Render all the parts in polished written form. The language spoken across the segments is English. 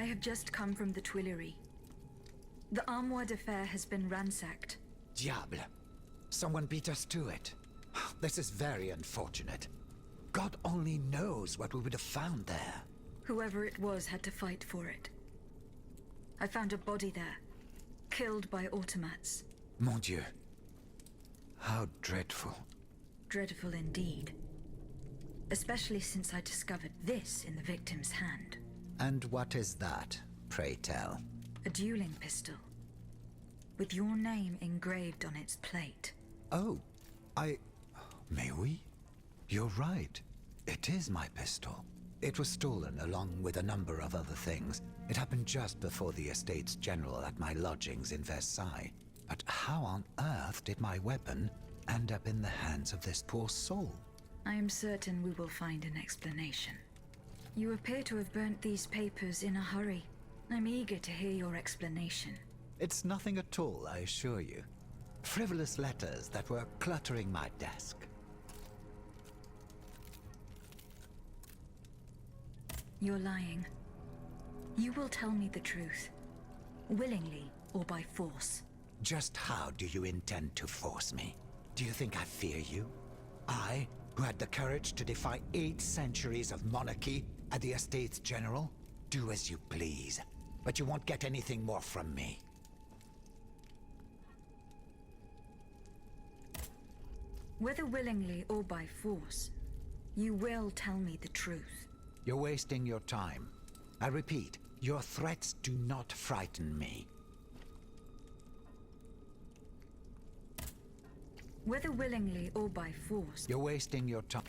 have just come from the Tuileries. The Armoire de Fer has been ransacked. Diable! Someone beat us to it. This is very unfortunate. God only knows what we would have found there. Whoever it was had to fight for it. I found a body there, killed by automats. Mon Dieu. How dreadful. Dreadful indeed. Especially since I discovered this in the victim's hand. And what is that, pray tell? A dueling pistol. With your name engraved on its plate. Oh, May we? You're right. It is my pistol. It was stolen along with a number of other things. It happened just before the Estates General at my lodgings in Versailles. But how on earth did my weapon end up in the hands of this poor soul? I am certain we will find an explanation. You appear to have burnt these papers in a hurry. I'm eager to hear your explanation. It's nothing at all, I assure you. Frivolous letters that were cluttering my desk. You're lying. You will tell me the truth. Willingly or by force. Just how do you intend to force me? Do you think I fear you? I, who had the courage to defy 8 centuries of monarchy at the Estates General? Do as you please, but you won't get anything more from me. Whether willingly or by force, you will tell me the truth. You're wasting your time. I repeat, your threats do not frighten me. Whether willingly or by force... You're wasting your time.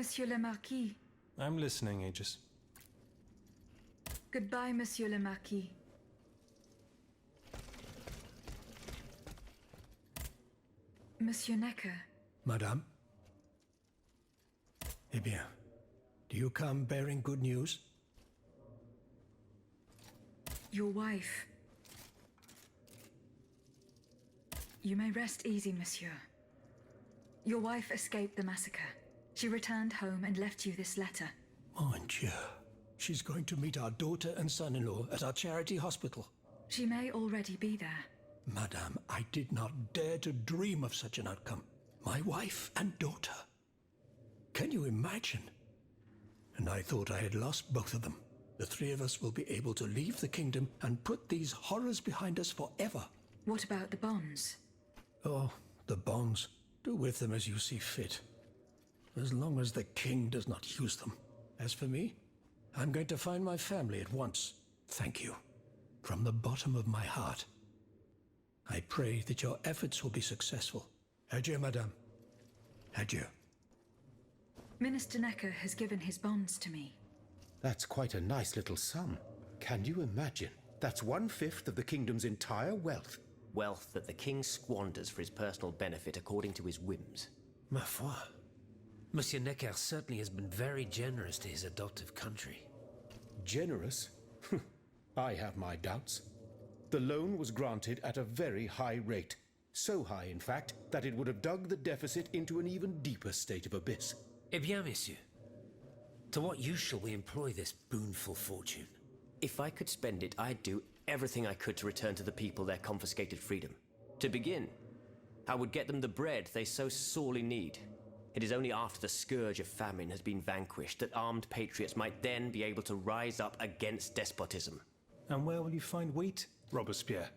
Monsieur le Marquis. I'm listening, Aegis. Goodbye, Monsieur le Marquis. Monsieur Necker. Madame? Eh bien, do you come bearing good news? Your wife. You may rest easy, monsieur. Your wife escaped the massacre. She returned home and left you this letter. Mon Dieu. She's going to meet our daughter and son-in-law at our charity hospital. She may already be there. Madame, I did not dare to dream of such an outcome. My wife and daughter. Can you imagine? And I thought I had lost both of them. The three of us will be able to leave the kingdom and put these horrors behind us forever. What about the bonds? Oh, the bonds. Do with them as you see fit. As long as the king does not use them. As for me, I'm going to find my family at once. Thank you. From the bottom of my heart. I pray that your efforts will be successful. Adieu, madame. Adieu. Minister Necker has given his bonds to me. That's quite a nice little sum. Can you imagine? That's 1/5 of the kingdom's entire wealth. Wealth that the king squanders for his personal benefit according to his whims. Ma foi. Monsieur Necker certainly has been very generous to his adoptive country. Generous? I have my doubts. The loan was granted at a very high rate. So high, in fact, that it would have dug the deficit into an even deeper state of abyss. Eh bien, monsieur. To what use shall we employ this boonful fortune? If I could spend it, I'd do everything I could to return to the people their confiscated freedom. To begin, I would get them the bread they so sorely need. It is only after the scourge of famine has been vanquished that armed patriots might then be able to rise up against despotism. And where will you find wheat, Robespierre?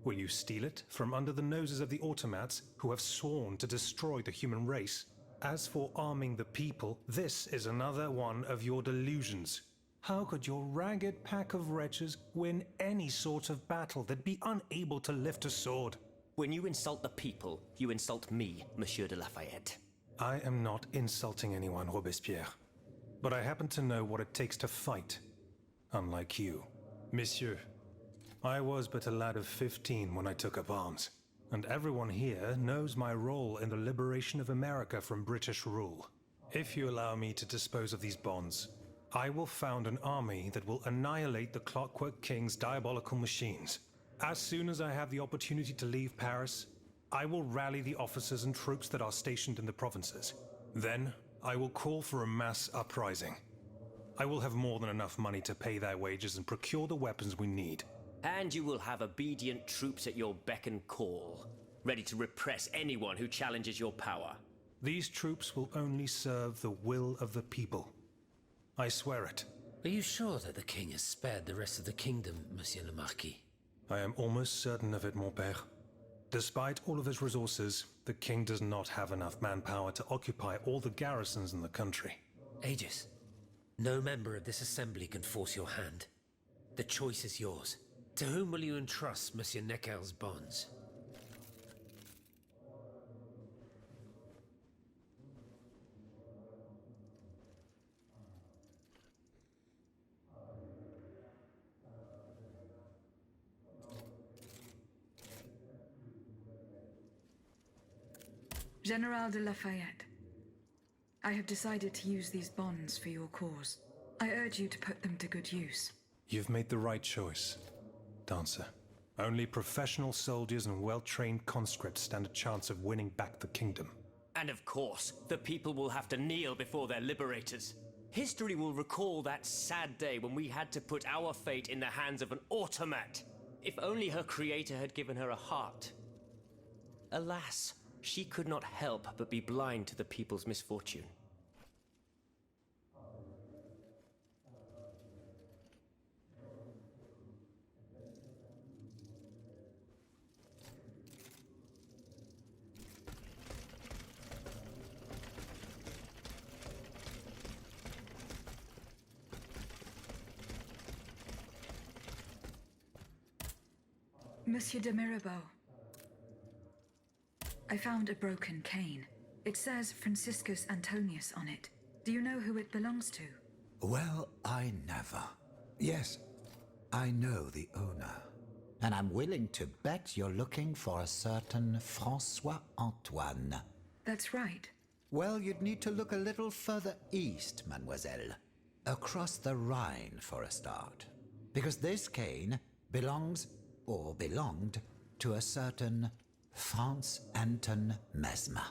Will you steal it from under the noses of the automats who have sworn to destroy the human race? As for arming the people, this is another one of your delusions. How could your ragged pack of wretches win any sort of battle that'd be unable to lift a sword? When you insult the people, you insult me, Monsieur de Lafayette. I am not insulting anyone, Robespierre. But I happen to know what it takes to fight. Unlike you. Monsieur, I was but a lad of 15 when I took up arms. And everyone here knows my role in the liberation of America from British rule. If you allow me to dispose of these bonds, I will found an army that will annihilate the Clockwork King's diabolical machines. As soon as I have the opportunity to leave Paris, I will rally the officers and troops that are stationed in the provinces. Then, I will call for a mass uprising. I will have more than enough money to pay their wages and procure the weapons we need. And you will have obedient troops at your beck and call, ready to repress anyone who challenges your power. These troops will only serve the will of the people. I swear it. Are you sure that the king has spared the rest of the kingdom, Monsieur le Marquis? I am almost certain of it, mon père. Despite all of his resources, the king does not have enough manpower to occupy all the garrisons in the country. Aegis, no member of this assembly can force your hand. The choice is yours. To whom will you entrust Monsieur Necker's bonds? General de Lafayette, I have decided to use these bonds for your cause. I urge you to put them to good use. You've made the right choice, Dancer. Only professional soldiers and well-trained conscripts stand a chance of winning back the kingdom. And of course, the people will have to kneel before their liberators. History will recall that sad day when we had to put our fate in the hands of an automat. If only her creator had given her a heart. Alas, she could not help but be blind to the people's misfortune. Monsieur de Mirabeau, I found a broken cane. It says Franciscus Antonius on it. Do you know who it belongs to? Well, I never. Yes, I know the owner. And I'm willing to bet you're looking for a certain François Antoine. That's right. Well, you'd need to look a little further east, mademoiselle. Across the Rhine for a start. Because this cane belongs, or belonged, to a certain Franz Anton Mesmer.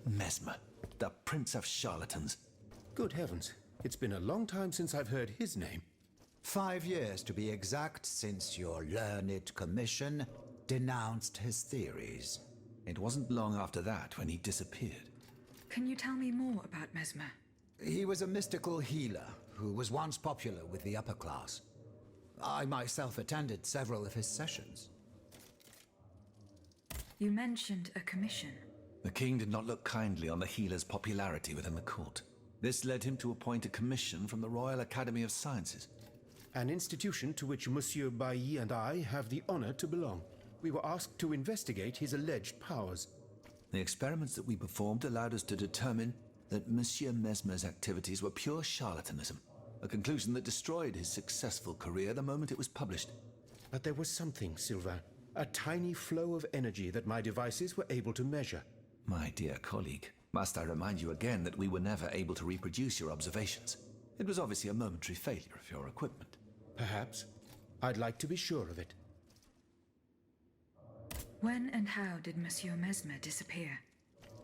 Mesmer, the prince of charlatans. Good heavens, it's been a long time since I've heard his name. 5 years to be exact since your learned commission denounced his theories. It wasn't long after that when he disappeared. Can you tell me more about Mesmer? He was a mystical healer who was once popular with the upper class. I myself attended several of his sessions. You mentioned a commission. The king did not look kindly on the healer's popularity within the court. This led him to appoint a commission from the Royal Academy of Sciences. An institution to which Monsieur Bailly and I have the honor to belong. We were asked to investigate his alleged powers. The experiments that we performed allowed us to determine that Monsieur Mesmer's activities were pure charlatanism, a conclusion that destroyed his successful career the moment it was published. But there was something, Sylvain. A tiny flow of energy that my devices were able to measure. My dear colleague, must I remind you again that we were never able to reproduce your observations? It was obviously a momentary failure of your equipment. Perhaps. I'd like to be sure of it. When and how did Monsieur Mesmer disappear?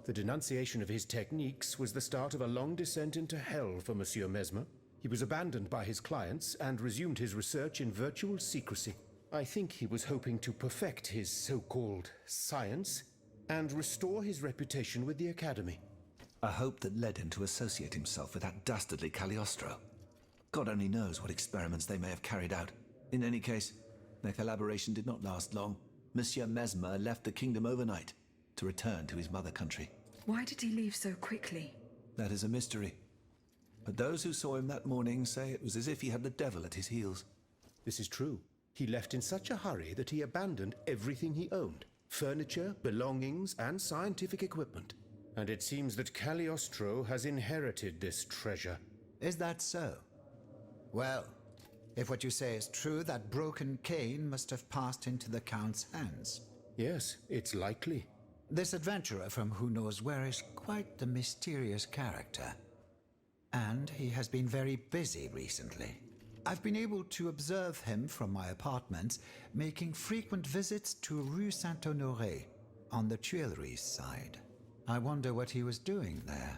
The denunciation of his techniques was the start of a long descent into hell for Monsieur Mesmer. He was abandoned by his clients and resumed his research in virtual secrecy. I think he was hoping to perfect his so-called science and restore his reputation with the Academy. A hope that led him to associate himself with that dastardly Cagliostro. God only knows what experiments they may have carried out. In any case, their collaboration did not last long. Monsieur Mesmer left the kingdom overnight to return to his mother country. Why did he leave so quickly? That is a mystery. But those who saw him that morning say it was as if he had the devil at his heels. This is true. He left in such a hurry that he abandoned everything he owned. Furniture, belongings, and scientific equipment. And it seems that Cagliostro has inherited this treasure. Is that so? Well, if what you say is true, that broken cane must have passed into the Count's hands. Yes, it's likely. This adventurer from who knows where is quite the mysterious character. And he has been very busy recently. I've been able to observe him from my apartments, making frequent visits to Rue Saint-Honoré, on the Tuileries side. I wonder what he was doing there.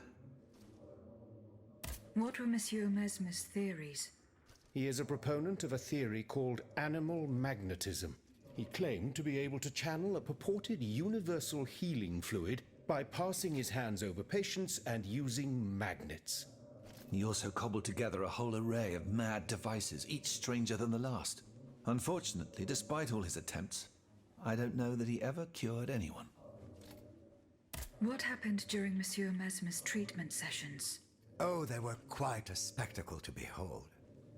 What were Monsieur Mesmer's theories? He is a proponent of a theory called animal magnetism. He claimed to be able to channel a purported universal healing fluid by passing his hands over patients and using magnets. He also cobbled together a whole array of mad devices, each stranger than the last. Unfortunately, despite all his attempts, I don't know that he ever cured anyone. What happened during Monsieur Mesmer's treatment sessions? Oh, they were quite a spectacle to behold.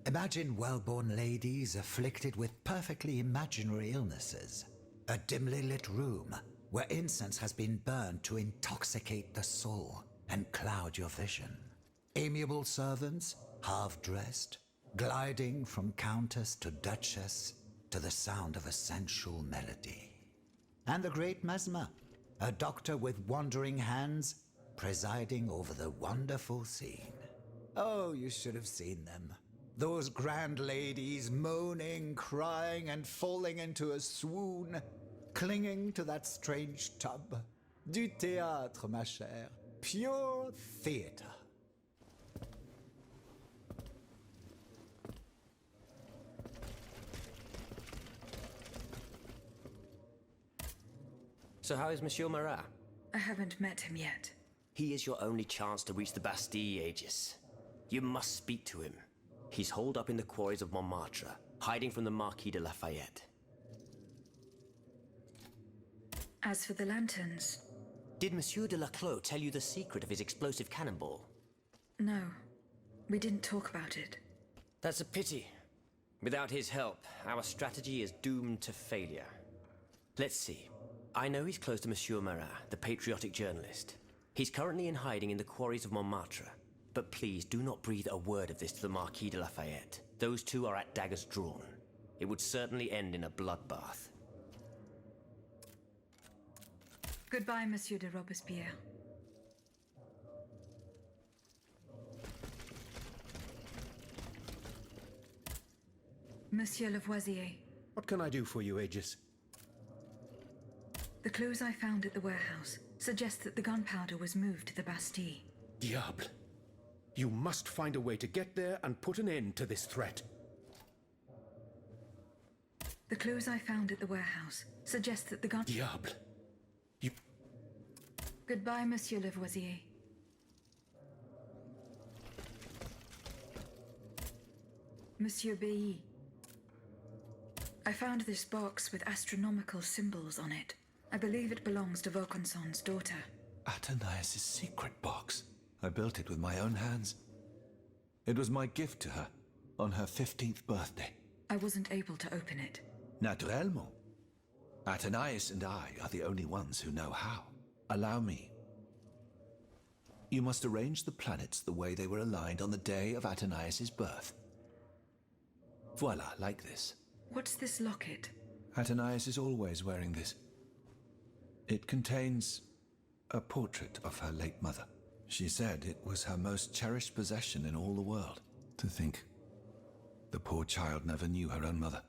Imagine well-born ladies afflicted with perfectly imaginary illnesses. A dimly lit room where incense has been burned to intoxicate the soul and cloud your vision. Amiable servants, half-dressed, gliding from countess to duchess to the sound of a sensual melody. And the great Mesmer, a doctor with wandering hands, presiding over the wonderful scene. Oh, you should have seen them. Those grand ladies moaning, crying, and falling into a swoon, clinging to that strange tub. Du théâtre, ma chère. Pure theater. So how is Monsieur Marat? I haven't met him yet. He is your only chance to reach the Bastille, Aegis. You must speak to him. He's holed up in the quarries of Montmartre, hiding from the Marquis de Lafayette. As for the lanterns... Did Monsieur de Laclos tell you the secret of his explosive cannonball? No, we didn't talk about it. That's a pity. Without his help, our strategy is doomed to failure. Let's see. I know he's close to Monsieur Marat, the patriotic journalist. He's currently in hiding in the quarries of Montmartre. But please do not breathe a word of this to the Marquis de Lafayette. Those two are at daggers drawn. It would certainly end in a bloodbath. Goodbye, Monsieur de Robespierre. Monsieur Lavoisier, What can I do for you, Aegis? the clues I found at the warehouse suggest that the gunpowder was moved to the Bastille. Diable. You must find a way to get there and put an end to this threat. The clues I found at the warehouse suggest that the gun... Diable. You... Goodbye, Monsieur Lavoisier. Monsieur Bailly. I found this box with astronomical symbols on it. I believe it belongs to Vaucanson's daughter. Athénaïs' secret box. I built it with my own hands. It was my gift to her on her 15th birthday. I wasn't able to open it. Naturellement. Athénaïs and I are the only ones who know how. Allow me. You must arrange the planets the way they were aligned on the day of Athénaïs' birth. Voila, like this. What's this locket? Athénaïs is always wearing this. It contains a portrait of her late mother. She said it was her most cherished possession in all the world. To think, the poor child never knew her own mother.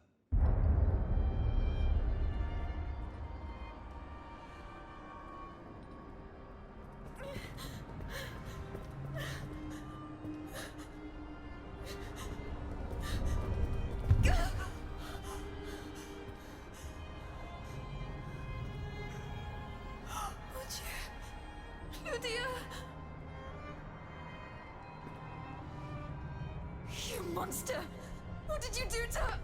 You monster! What did you do to her?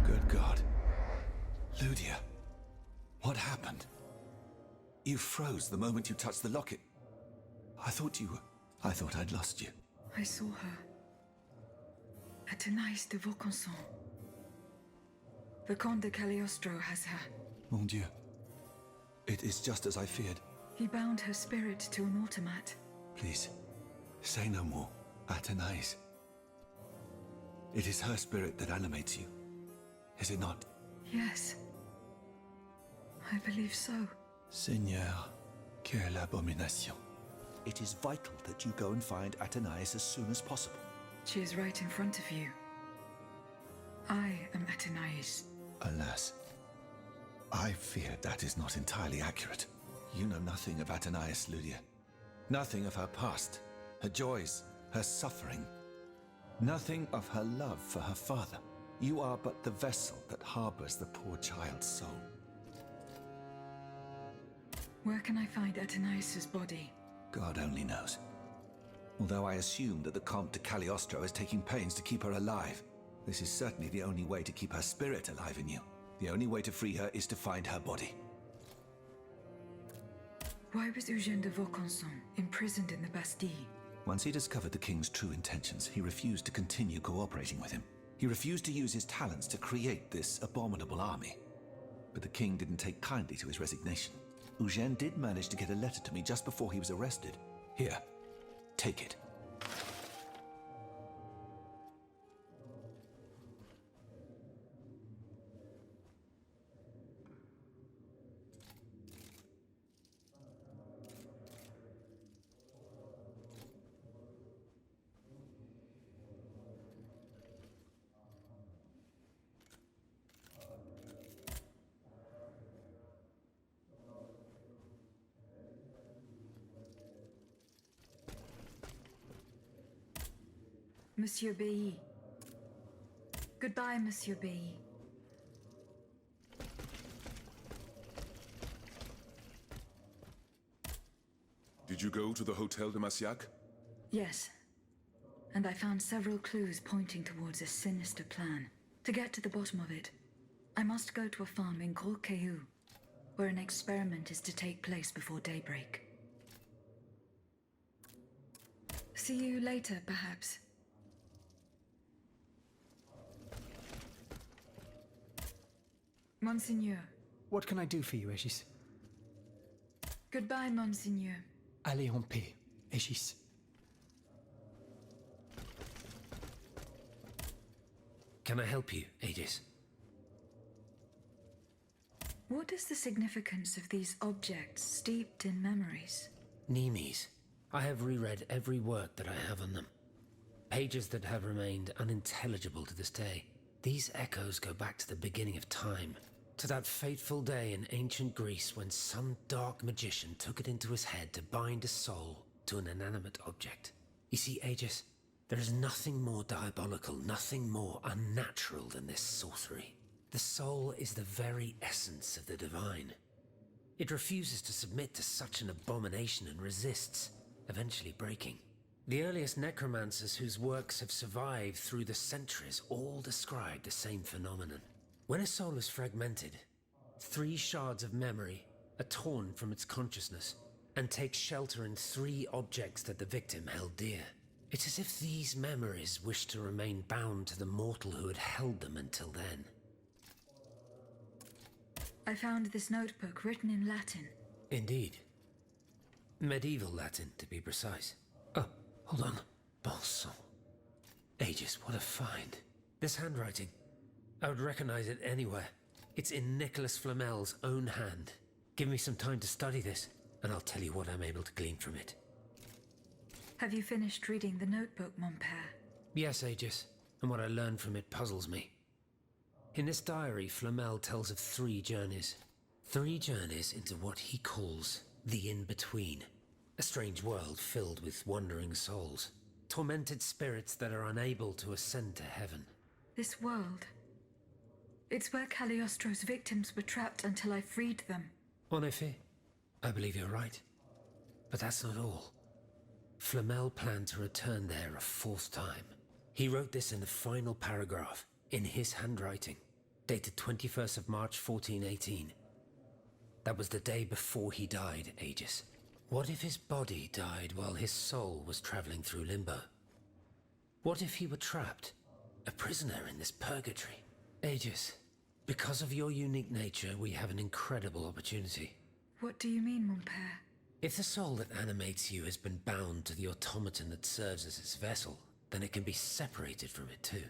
Good God. Ludia, what happened? You froze the moment you touched the locket. I thought I'd lost you. I saw her. Athénaïs de Vaucanson. The Comte de Cagliostro has her. Mon Dieu. It is just as I feared. He bound her spirit to an automat. Please, say no more. Athénaïs. It is her spirit that animates you. Is it not? Yes. I believe so. Seigneur, quelle abomination. It is vital that you go and find Athénaïs as soon as possible. She is right in front of you. I am Athénaïs. Alas, I fear that is not entirely accurate. You know nothing of Athénaïs, Ludia. Nothing of her past, her joys, her suffering. Nothing of her love for her father. You are but the vessel that harbors the poor child's soul. Where can I find Athénaïs' body? God only knows. Although I assume that the Comte de Cagliostro is taking pains to keep her alive. This is certainly the only way to keep her spirit alive in you. The only way to free her is to find her body. Why was Eugène de Vaucanson imprisoned in the Bastille? Once he discovered the king's true intentions, he refused to continue cooperating with him. He refused to use his talents to create this abominable army. But the king didn't take kindly to his resignation. Eugène did manage to get a letter to me just before he was arrested. Here, take it. Monsieur Bailly. Goodbye, Monsieur Bailly. Did you go to the Hotel de Massiac? Yes. and I found several clues pointing towards a sinister plan. To get to the bottom of it, I must go to a farm in Gros Caillou, where an experiment is to take place before daybreak. See you later, perhaps. Monseigneur. What can I do for you, Aegis? Goodbye, Monseigneur. Allez en paix, Aegis. Can I help you, Aegis? What is the significance of these objects steeped in memories? Nemes. I have reread every work that I have on them. Pages that have remained unintelligible to this day. These echoes go back to the beginning of time, to that fateful day in ancient Greece when some dark magician took it into his head to bind a soul to an inanimate object. You see, Aegis, there is nothing more diabolical, nothing more unnatural than this sorcery. The soul is the very essence of the divine. It refuses to submit to such an abomination and resists, eventually breaking. The earliest necromancers whose works have survived through the centuries all describe the same phenomenon. When a soul is fragmented, 3 shards of memory are torn from its consciousness and take shelter in 3 objects that the victim held dear. It's as if these memories wished to remain bound to the mortal who had held them until then. I found this notebook written in Latin. Indeed. Medieval Latin, to be precise. Oh, hold on. Bon sang. Aegis, what a find. This handwriting. I would recognize it anywhere. It's in Nicholas Flamel's own hand. Give me some time to study this, and I'll tell you what I'm able to glean from it. Have you finished reading the notebook, mon père? Yes, Aegis, and what I learned from it puzzles me. In this diary, Flamel tells of 3 journeys. 3 journeys into what he calls the in-between. A strange world filled with wandering souls. Tormented spirits that are unable to ascend to heaven. This world. It's where Cagliostro's victims were trapped until I freed them. En effet, I believe you're right. But that's not all. Flamel planned to return there a 4th time. He wrote this in the final paragraph, in his handwriting, dated 21st of March 1418. That was the day before he died, Aegis. What if his body died while his soul was traveling through limbo? What if he were trapped, a prisoner in this purgatory? Aegis, because of your unique nature, we have an incredible opportunity. What do you mean, mon père? If the soul that animates you has been bound to the automaton that serves as its vessel, then it can be separated from it too.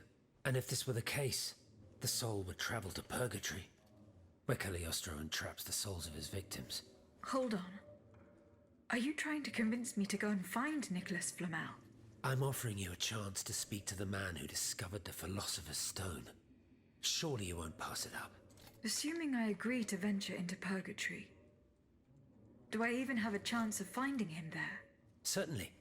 And if this were the case, the soul would travel to purgatory, where Cagliostro entraps the souls of his victims. Hold on. Are you trying to convince me to go and find Nicholas Flamel? I'm offering you a chance to speak to the man who discovered the Philosopher's Stone. Surely you won't pass it up. Assuming I agree to venture into purgatory, do I even have a chance of finding him there? Certainly.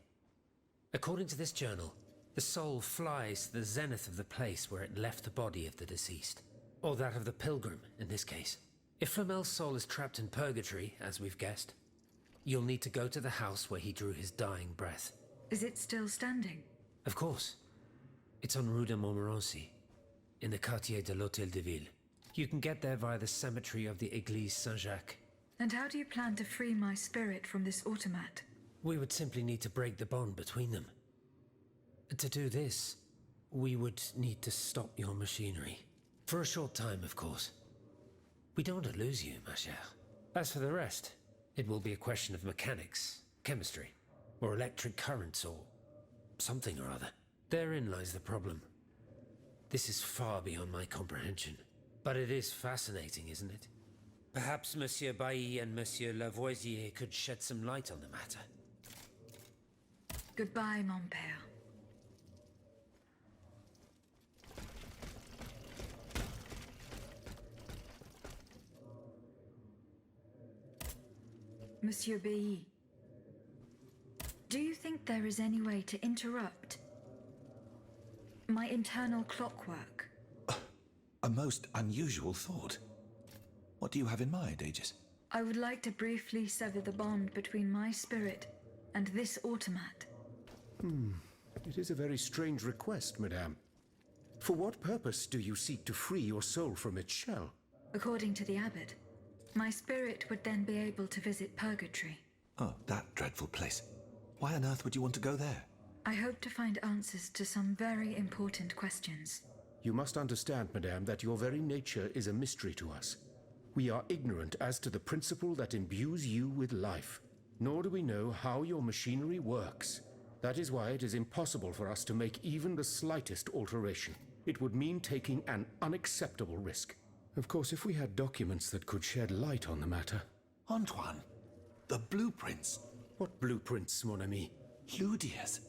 According to this journal, the soul flies to the zenith of the place where it left the body of the deceased. Or that of the pilgrim, in this case. If Flamel's soul is trapped in purgatory, as we've guessed, you'll need to go to the house where he drew his dying breath. Is it still standing? Of course. It's on Rue de Montmorency, in the Quartier de l'Hôtel de Ville. You can get there via the cemetery of the Église Saint-Jacques. And how do you plan to free my spirit from this automat? We would simply need to break the bond between them. To do this, we would need to stop your machinery. For a short time, of course. We don't want to lose you, ma chère. As for the rest, it will be a question of mechanics, chemistry, or electric currents, or something or other. Therein lies the problem. This is far beyond my comprehension. But it is fascinating, isn't it? Perhaps Monsieur Bailly and Monsieur Lavoisier could shed some light on the matter. Goodbye, mon père. Monsieur Bailly, do you think there is any way to interrupt my internal clockwork? A most unusual thought. What do you have in mind, Aegis? I would like to briefly sever the bond between my spirit and this automat. It is a very strange request, madame. For what purpose do you seek to free your soul from its shell? According to the abbot, my spirit would then be able to visit purgatory. Oh, that dreadful place. Why on earth would you want to go there? I hope to find answers to some very important questions. You must understand, madame, that your very nature is a mystery to us. We are ignorant as to the principle that imbues you with life, nor do we know how your machinery works. That is why it is impossible for us to make even the slightest alteration. It would mean taking an unacceptable risk. Of course, if we had documents that could shed light on the matter. Antoine, the blueprints. What blueprints, mon ami? Ludia's.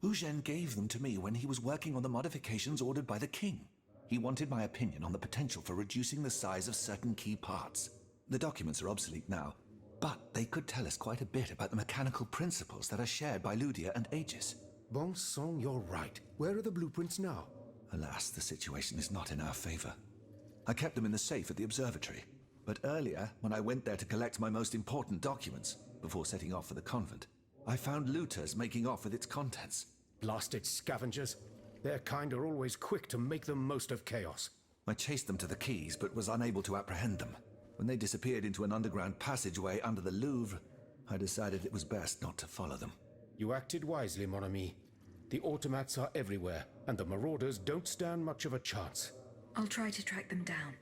Eugène gave them to me when he was working on the modifications ordered by the king. He wanted my opinion on the potential for reducing the size of certain key parts. The documents are obsolete now, but they could tell us quite a bit about the mechanical principles that are shared by Ludia and Aegis. Bon sang, you're right. Where are the blueprints now? Alas, the situation is not in our favor. I kept them in the safe at the observatory. But earlier, when I went there to collect my most important documents, before setting off for the convent, I found looters making off with its contents. Blasted scavengers. Their kind are always quick to make the most of chaos. I chased them to the quays, but was unable to apprehend them. When they disappeared into an underground passageway under the Louvre, I decided it was best not to follow them. You acted wisely, mon ami. The automats are everywhere, and the marauders don't stand much of a chance. I'll try to track them down.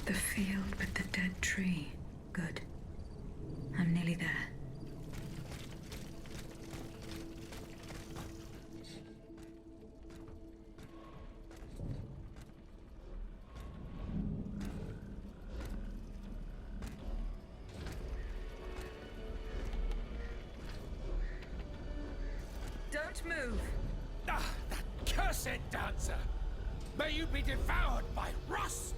The field with the dead tree. Good. I'm nearly there. Don't move! Ah, that cursed dancer! May you be devoured by rust!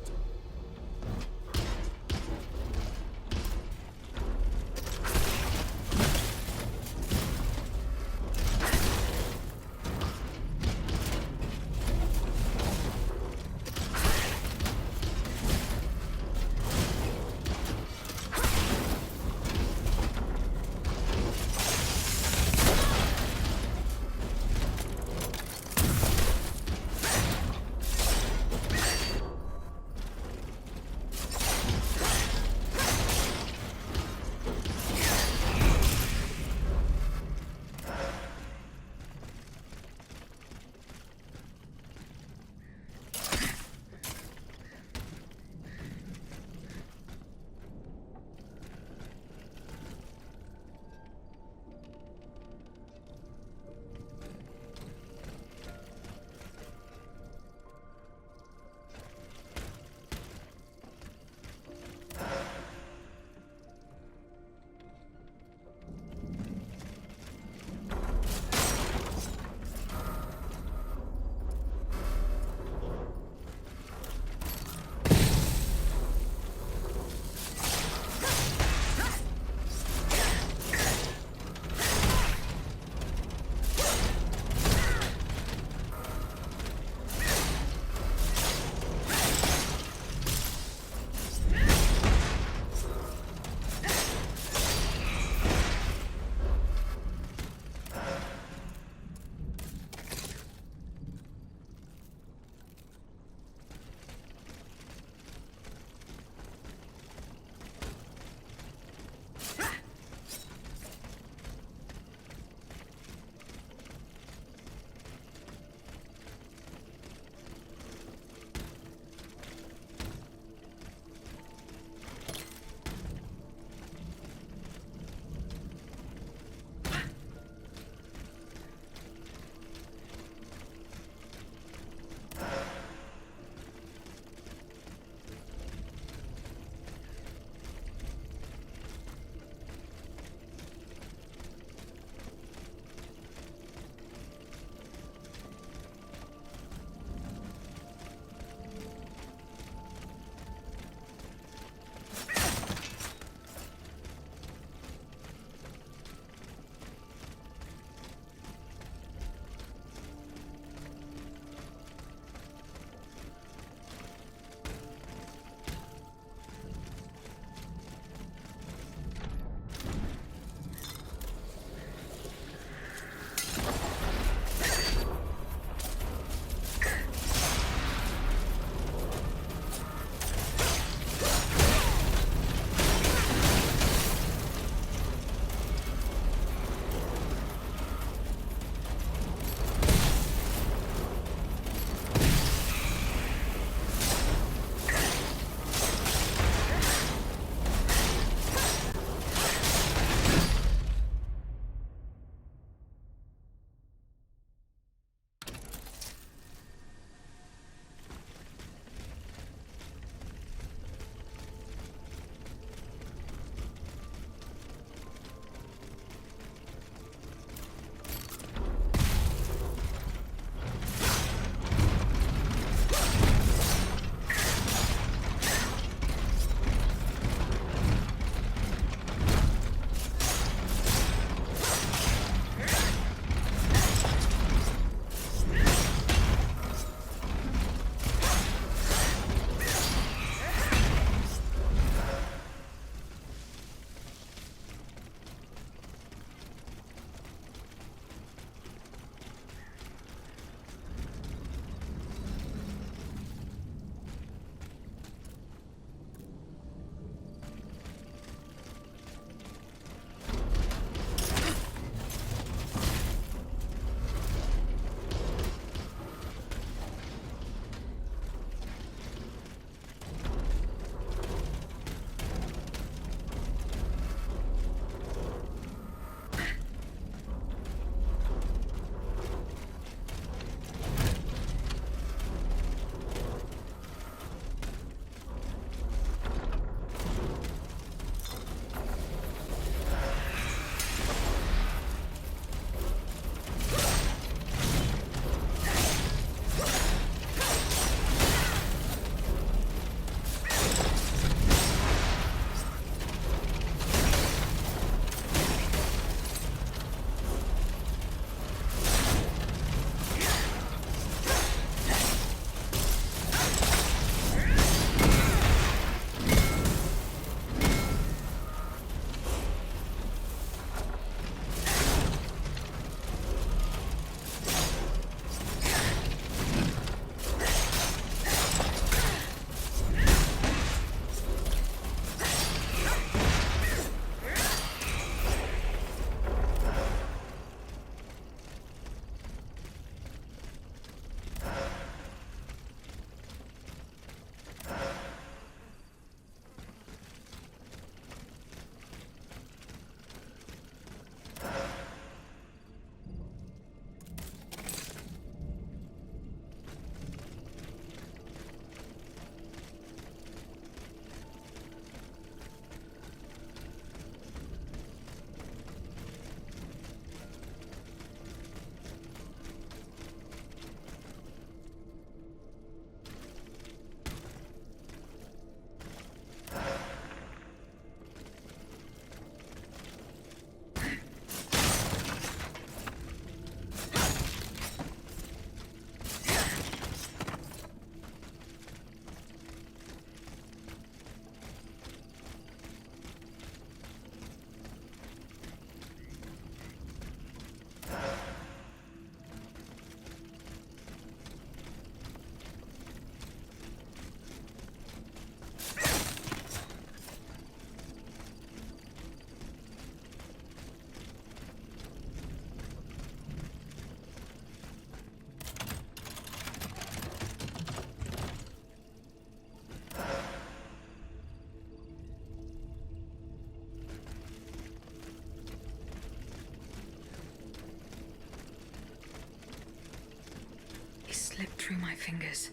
slipped through my fingers.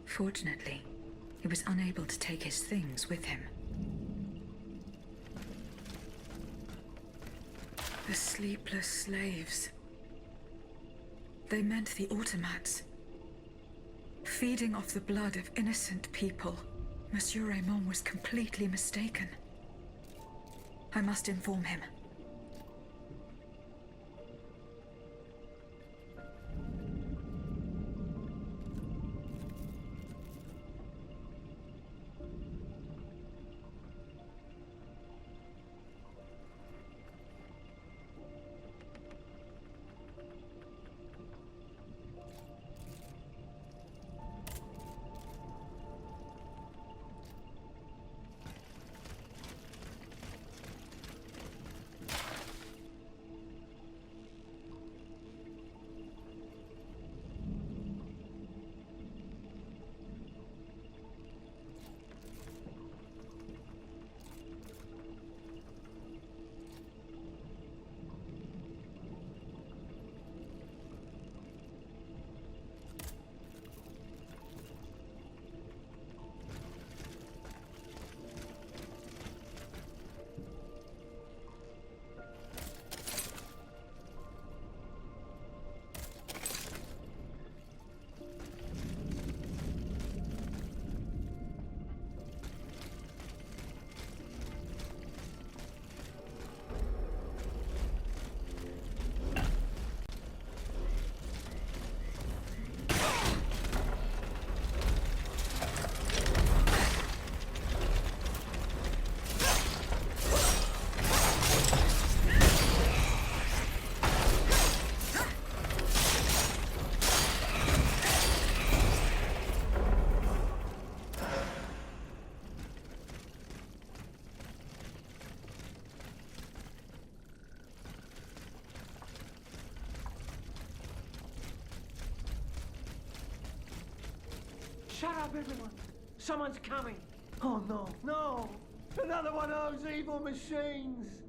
Fortunately, he was unable to take his things with him. The sleepless slaves. They meant the automats. Feeding off the blood of innocent people. Monsieur Raymond was completely mistaken. I must inform him. Shut up, everyone! Someone's coming! Oh no, no! Another one of those evil machines!